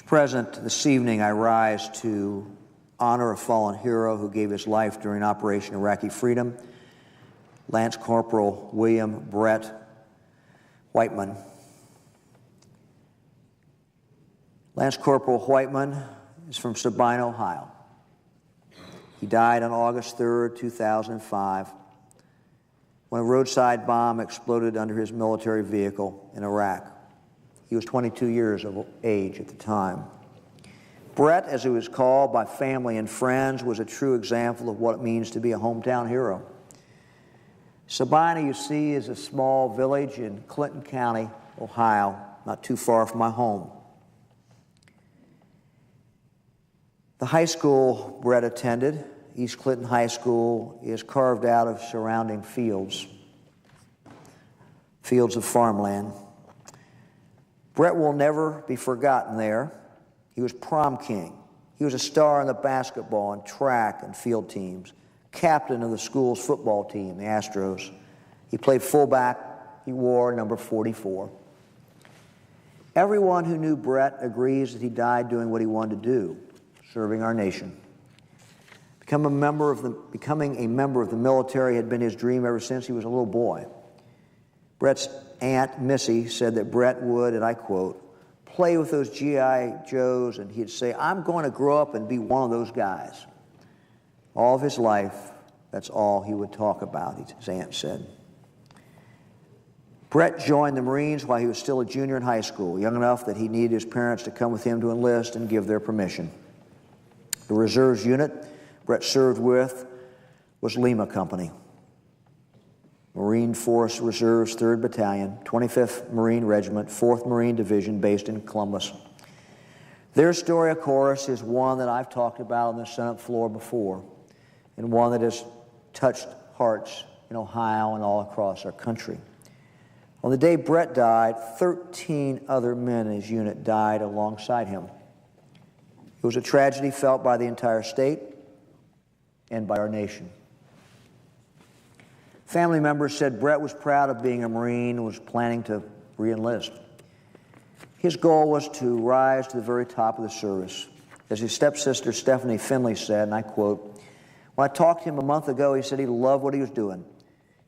Mr. President, this evening I rise to honor a fallen hero who gave his life during Operation Iraqi Freedom, Lance Corporal William Brett Wightman. Lance Corporal Wightman is from Sabine, Ohio. He died on August 3rd, 2005, when a roadside bomb exploded under his military vehicle in Iraq. He was 22 years of age at the time. Brett, as he was called by family and friends, was a true example of what it means to be a hometown hero. Sabine, you see, is a small village in Clinton County, Ohio, not too far from my home. The high school Brett attended, East Clinton High School, is carved out of surrounding fields of farmland. Brett will never be forgotten there. He was prom king. He was a star in the basketball and track and field teams, captain of the school's football team, the Astros. He played fullback. He wore number 44. Everyone who knew Brett agrees that he died doing what he wanted to do, serving our nation. Becoming a member of the military had been his dream ever since he was a little boy. Brett's aunt, Missy, said that Brett would, and I quote, play with those G.I. Joes, and he'd say, I'm going to grow up and be one of those guys. All of his life, that's all he would talk about, his aunt said. Brett joined the Marines while he was still a junior in high school, young enough that he needed his parents to come with him to enlist and give their permission. The reserves unit Brett served with was Lima Company, Marine Force Reserve's 3rd Battalion, 25th Marine Regiment, 4th Marine Division, based in Columbus. Their story, of course, is one that I've talked about on the Senate floor before, and one that has touched hearts in Ohio and all across our country. On the day Brett died, 13 other men in his unit died alongside him. It was a tragedy felt by the entire state and by our nation. Family members said Brett was proud of being a Marine and was planning to re-enlist. His goal was to rise to the very top of the service. As his stepsister Stephanie Finley said, and I quote, when I talked to him a month ago, he said he loved what he was doing.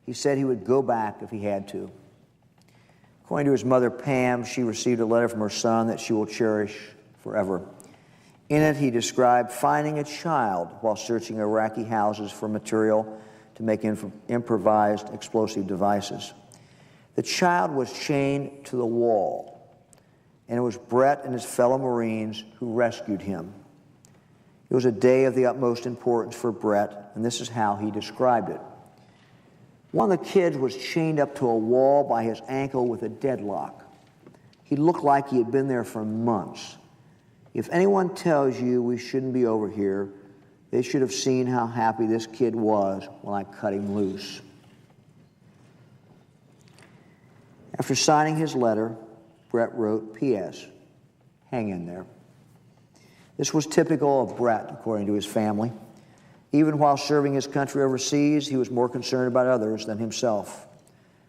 He said he would go back if he had to. According to his mother, Pam, she received a letter from her son that she will cherish forever. In it, he described finding a child while searching Iraqi houses for material to make improvised explosive devices. The child was chained to the wall, and it was Brett and his fellow Marines who rescued him. It was a day of the utmost importance for Brett, and this is how he described it. One of the kids was chained up to a wall by his ankle with a deadlock. He looked like he had been there for months. If anyone tells you we shouldn't be over here, they should have seen how happy this kid was when I cut him loose. After signing his letter, Brett wrote, P.S., hang in there. This was typical of Brett, according to his family. Even while serving his country overseas, he was more concerned about others than himself.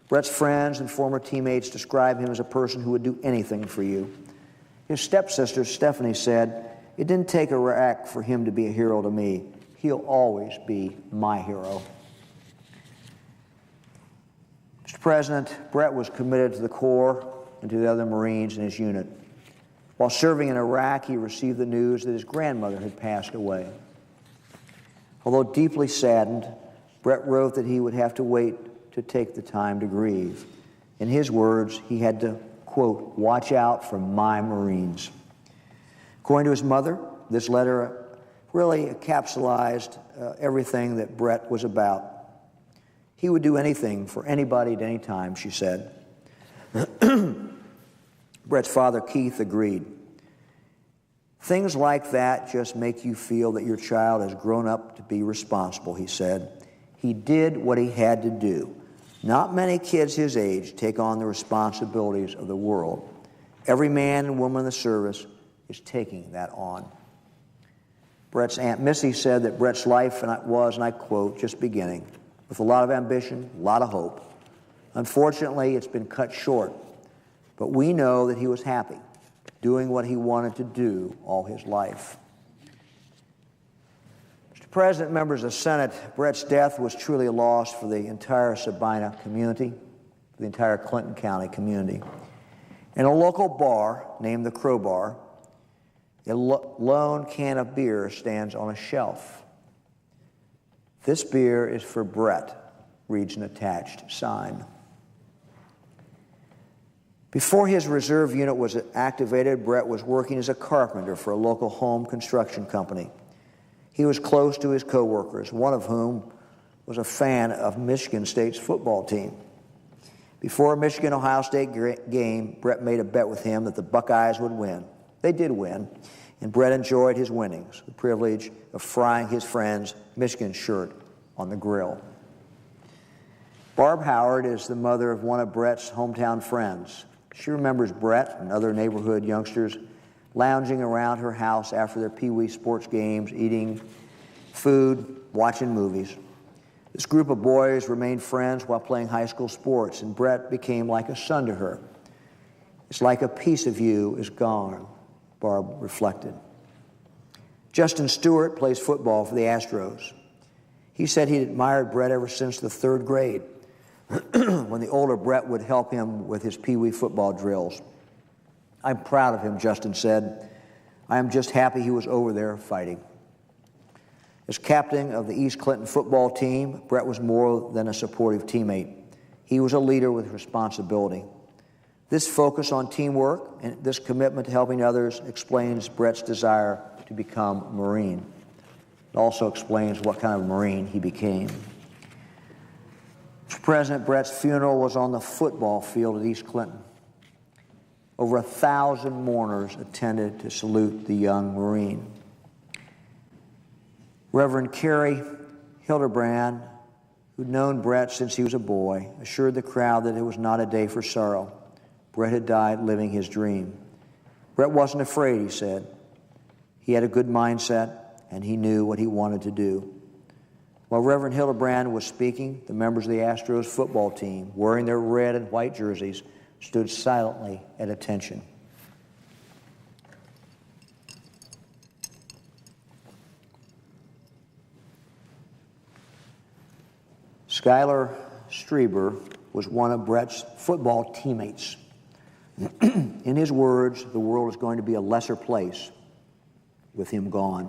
Brett's friends and former teammates describe him as a person who would do anything for you. His stepsister, Stephanie, said, it didn't take Iraq for him to be a hero to me. He'll always be my hero. Mr. President, Brett was committed to the Corps and to the other Marines in his unit. While serving in Iraq, he received the news that his grandmother had passed away. Although deeply saddened, Brett wrote that he would have to wait to take the time to grieve. In his words, he had to, quote, watch out for my Marines. According to his mother, this letter really encapsulated everything that Brett was about. He would do anything for anybody at any time, she said. Brett's father, Keith, agreed. Things like that just make you feel that your child has grown up to be responsible, he said. He did what he had to do. Not many kids his age take on the responsibilities of the world. Every man and woman in the service is taking that on. Brett's Aunt Missy said that Brett's life was, and I quote, just beginning, with a lot of ambition, a lot of hope. Unfortunately, it's been cut short, but we know that he was happy. doing what he wanted to do all his life. Mr. President, members of the Senate, Brett's death was truly a loss for the entire Sabina community, for the entire Clinton County community. In a local bar named the Crowbar, a lone can of beer stands on a shelf. "This beer is for Brett," reads an attached sign. Before his reserve unit was activated, Brett was working as a carpenter for a local home construction company. He was close to his coworkers, one of whom was a fan of Michigan State's football team. Before a Michigan-Ohio State game, Brett made a bet with him that the Buckeyes would win. They did win, and Brett enjoyed his winnings, the privilege of frying his friend's Michigan shirt on the grill. Barb Howard is the mother of one of Brett's hometown friends. She remembers Brett and other neighborhood youngsters lounging around her house after their Pee Wee sports games, eating food, watching movies. This group of boys remained friends while playing high school sports, and Brett became like a son to her. "It's like a piece of you is gone," Barb reflected. Justin Stewart plays football for the Astros. He said he'd admired Brett ever since the third grade, when the older Brett would help him with his Pee Wee football drills. "I'm proud of him," Justin said. "I am just happy he was over there fighting." As captain of the East Clinton football team, Brett was more than a supportive teammate. He was a leader with responsibility. This focus on teamwork and this commitment to helping others explains Brett's desire to become a Marine. It also explains what kind of Marine he became. Mr. President, Brett's funeral was on the football field at East Clinton. Over 1,000 mourners attended to salute the young Marine. Reverend Carrie Hildebrand, who'd known Brett since he was a boy, assured the crowd that it was not a day for sorrow. Brett had died living his dream. Brett wasn't afraid, he said. He had a good mindset, and he knew what he wanted to do. While Reverend Hildebrand was speaking, the members of the Astros football team, wearing their red and white jerseys, stood silently at attention. Skylar Strieber was one of Brett's football teammates. In his words, the world is going to be a lesser place with him gone.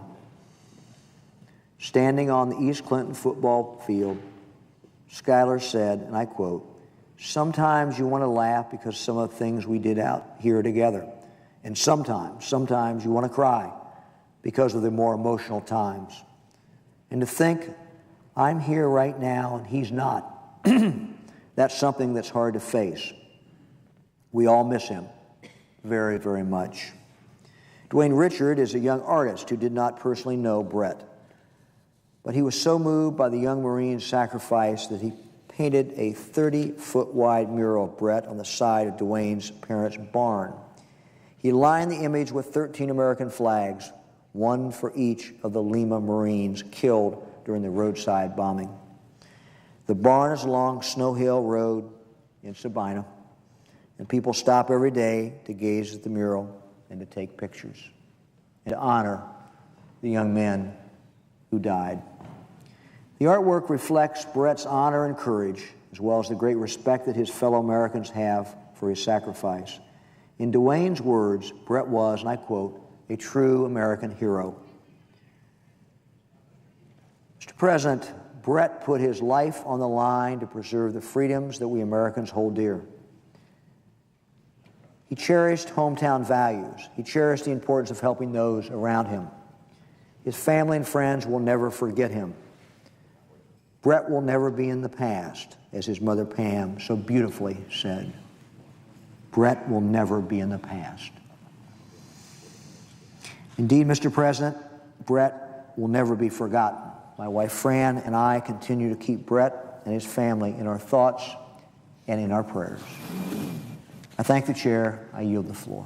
Standing on the East Clinton football field, Skylar said, and I quote, "Sometimes you want to laugh because some of the things we did out here together. And sometimes you want to cry because of the more emotional times. And to think I'm here right now and he's not, that's something that's hard to face. We all miss him very, very much." Dwayne Richard is a young artist who did not personally know Brett. But he was so moved by the young Marine's sacrifice that he painted a 30-foot wide mural of Brett on the side of Dwayne's parents' barn. He lined the image with 13 American flags, one for each of the Lima Marines killed during the roadside bombing. The barn is along Snow Hill Road in Sabina, and people stop every day to gaze at the mural and to take pictures and to honor the young men who died. The artwork reflects Brett's honor and courage, as well as the great respect that his fellow Americans have for his sacrifice. In Dwayne's words, Brett was, and I quote, "a true American hero." Mr. President, Brett put his life on the line to preserve the freedoms that we Americans hold dear. He cherished hometown values. He cherished the importance of helping those around him. His family and friends will never forget him. Brett will never be in the past, as his mother Pam so beautifully said. Brett will never be in the past. Indeed, Mr. President, Brett will never be forgotten. My wife Fran and I continue to keep Brett and his family in our thoughts and in our prayers. I thank the chair. I yield the floor.